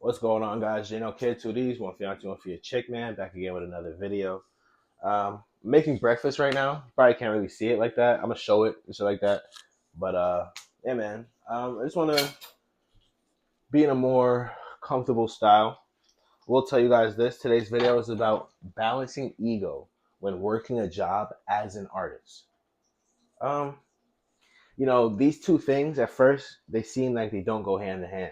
What's going on, guys? Jano Kid 2Ds, one for you, one for your chick, man. Back again with another video. Making breakfast right now. Probably can't really see it like that. I'm gonna show it and shit like that. But yeah, man. I just want to be in a more comfortable style. We'll tell you guys this. Today's video is about balancing ego when working a job as an artist. Um, these two things at first they seem like they don't go hand in hand.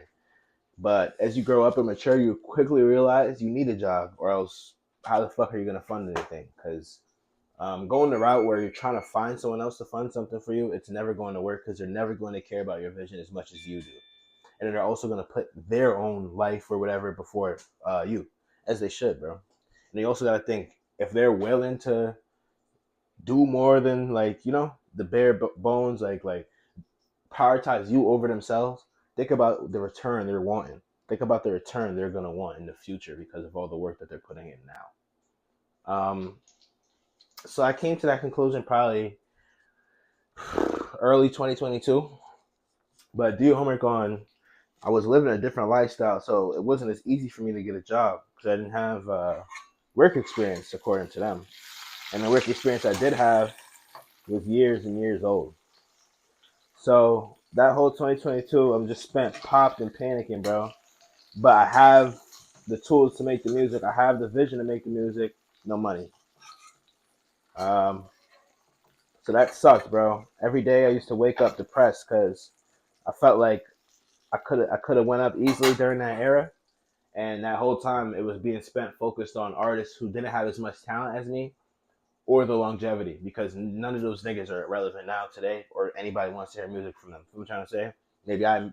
But as you grow up and mature, you quickly realize you need a job, or else how the fuck are you gonna fund anything? Because going the route where you're trying to find someone else to fund something for you, it's never going to work because they're never going to care about your vision as much as you do, and they're also going to put their own life or whatever before you, as they should, bro. And you also got to think if they're willing to do more than the bare bones, like prioritize you over themselves. Think about the return they're wanting. Think about the return they're gonna want in the future because of all the work that they're putting in now. So I came to that conclusion probably early 2022. But do your homework on. I was living a different lifestyle, so it wasn't as easy for me to get a job because I didn't have work experience according to them, and the work experience I did have was years and years old. So that whole 2022, I'm just spent popped and panicking, bro. But I have the tools to make the music. I have the vision to make the music. No money. Um, so that sucked, bro. Every day I used to wake up depressed because I felt like I could have went up easily during that era, and that whole time it was being spent focused on artists who didn't have as much talent as me or the longevity because none of those niggas are relevant now today or anybody wants to hear music from them. You know what I'm trying to say? Maybe I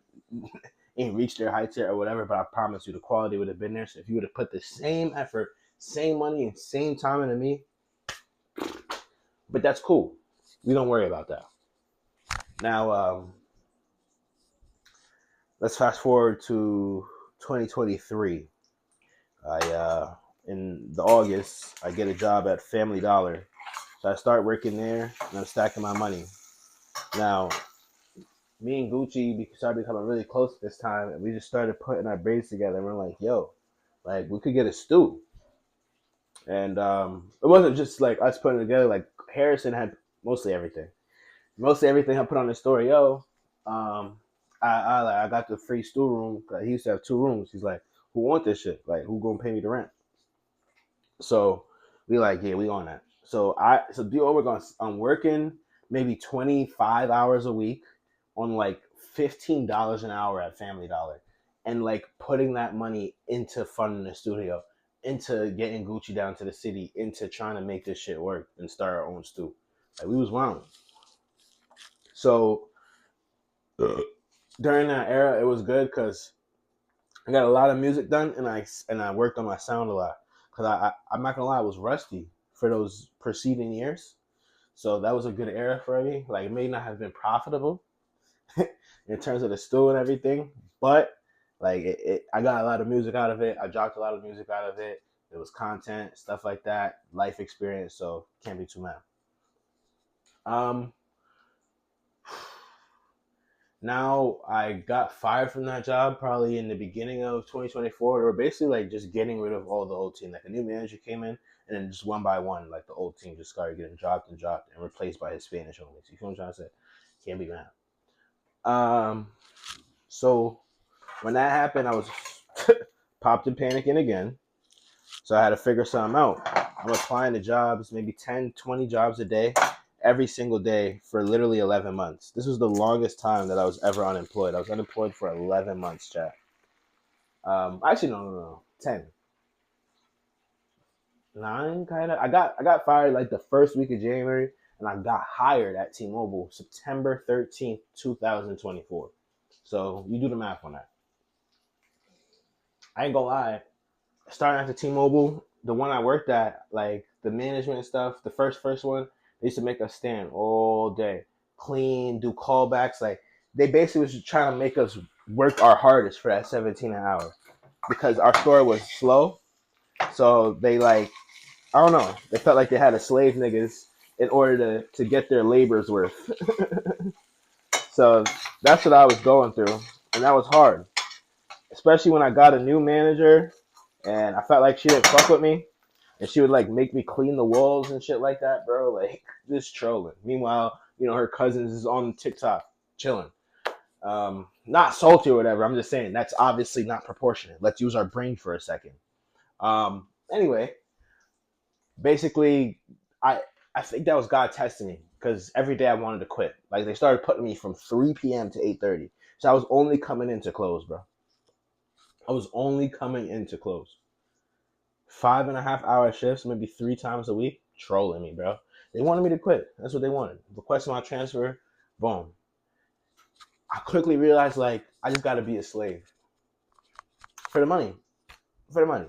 ain't reached their heights yet or whatever, but I promise you the quality would have been there. So if you would have put the same effort, same money, and same time into me, but that's cool. We don't worry about that. Now, let's fast forward to 2023. I in the August, I get a job at Family Dollar. So I start working there and I'm stacking my money. Now, me and Gucci started becoming really close at this time, and we just started putting our braids together. And we're like, yo, like we could get a stew. And it wasn't just like us putting it together. Like Harrison had mostly everything. Mostly everything I put on the story. Yo, I got the free stew room. He used to have two rooms. He's like, who want this shit? Like, who gonna pay me the rent? So we like, yeah, we on that. So do work on. I'm working maybe 25 hours a week on like $15 an hour at Family Dollar, and like putting that money into funding the studio, into getting Gucci down to the city, into trying to make this shit work and start our own stew. Like we was wild. So during that era, it was good because I got a lot of music done, and I worked on my sound a lot because I'm not gonna lie, I was rusty for those preceding years. So that was a good era for me. Like it may not have been profitable in terms of the stew and everything, but like I got a lot of music out of it. I dropped a lot of music out of it. It was content, stuff like that, life experience. So can't be too mad. Um, Now I got fired from that job probably in the beginning of 2024. They were basically like just getting rid of all the old team. Like a new manager came in, and then just one by one, like the old team just started getting dropped and replaced by his Spanish only. You feel what I'm trying to say? Can't be mad. Um, so when that happened, I was popped and panicking again. So I had to figure something out. I'm applying to jobs, maybe 10, 20 jobs a day, every single day for literally 11 months. This was the longest time that I was ever unemployed. I was unemployed for 11 months, chat. Actually, no. 10. 9, kind of. I got fired like the first week of January, and I got hired at T-Mobile September 13th, 2024. So you do the math on that. I ain't gonna lie. Starting at the T-Mobile, the one I worked at, like the management stuff, the first one, they used to make us stand all day, clean, do callbacks. Like they basically was just trying to make us work our hardest for that 17 an hour because our store was slow. So they like, I don't know, they felt like they had to slave niggas in order to get their labor's worth. So that's what I was going through, and that was hard. especially when I got a new manager and I felt like she didn't fuck with me, and she would like make me clean the walls and shit like that, bro. Like just trolling. Meanwhile, her cousins is on TikTok chilling. Not salty or whatever. I'm just saying that's obviously not proportionate. Let's use our brain for a second. Anyway, basically, I I think that was God testing me because every day I wanted to quit. Like they started putting me from 3 p.m. to 8:30, so I was only coming in to close, bro. I was only coming in to close. 5.5 hour shifts, maybe 3 times a week, trolling me, bro. They wanted me to quit. That's what they wanted. Requesting my transfer, boom. I quickly realized like I just gotta be a slave for the money. For the money.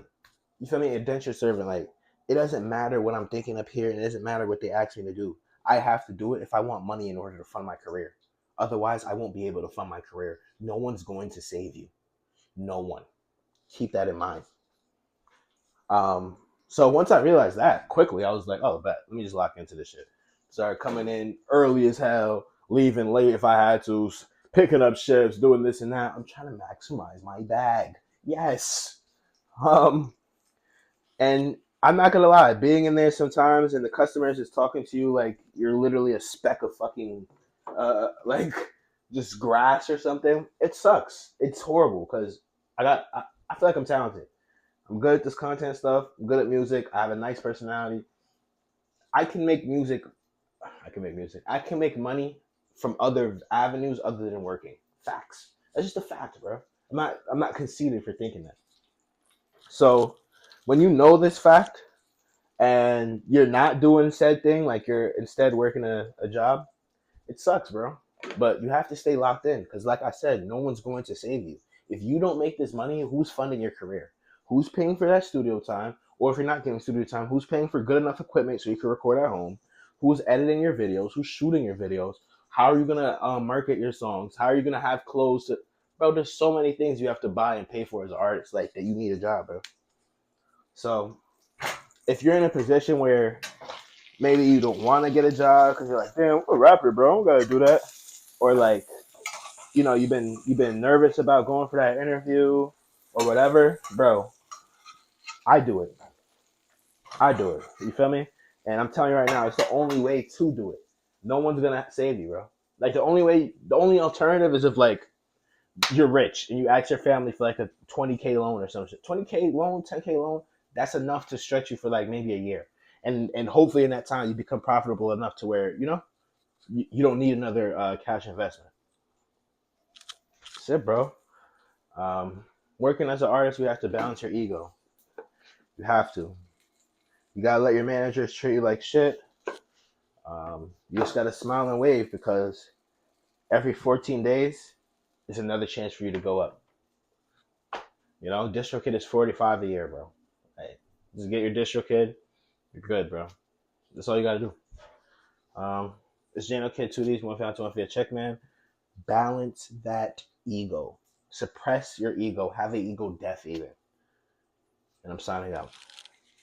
You feel me? Indentured servant. Like it doesn't matter what I'm thinking up here, and it doesn't matter what they ask me to do. I have to do it if I want money in order to fund my career. Otherwise, I won't be able to fund my career. No one's going to save you. No one. Keep that in mind. Um, so once I realized that quickly, I was like, oh, bet. Let me just lock into this shit. Started coming in early as hell, leaving late if I had to, picking up shifts, doing this and that. I'm trying to maximize my bag. Yes. Um, and I'm not gonna lie, being in there sometimes and the customers is talking to you like you're literally a speck of fucking like just grass or something. It sucks. It's horrible because I feel like I'm talented. I'm good at this content stuff. I'm good at music. I have a nice personality. I can make music. I can make music. I can make money from other avenues other than working. Facts. That's just a fact, bro. I'm not conceited for thinking that. So when you know this fact and you're not doing said thing, like you're instead working a job, it sucks, bro. But you have to stay locked in because, like I said, no one's going to save you. If you don't make this money, who's funding your career? Who's paying for that studio time? Or if you're not getting studio time, who's paying for good enough equipment so you can record at home? Who's editing your videos? Who's shooting your videos? How are you gonna market your songs? How are you gonna have clothes? Bro, there's so many things you have to buy and pay for as an artist, like that. You need a job, bro. So if you're in a position where maybe you don't want to get a job because you're like, damn, I'm a rapper, bro, I don't gotta do that, or like you've been nervous about going for that interview or whatever, bro, I do it. I do it. You feel me? And I'm telling you right now, it's the only way to do it. No one's gonna save you, bro. Like the only alternative is if like you're rich and you ask your family for like a 20K loan or some shit. 20K loan, 10K loan, that's enough to stretch you for like maybe a year. And hopefully in that time you become profitable enough to where, you don't need another cash investment. That's it, bro. Um, Working as an artist, you have to balance your ego. You have to. You gotta let your managers treat you like shit. You just gotta smile and wave because every 14 days is another chance for you to go up. DistroKid is 45 a year, bro. Hey, just get your DistroKid. You're good, bro. That's all you gotta do. Um, it's Jano Kid 2Ds, one found to a check, man. Balance that ego. Suppress your ego. Have an ego death even. And I'm signing out.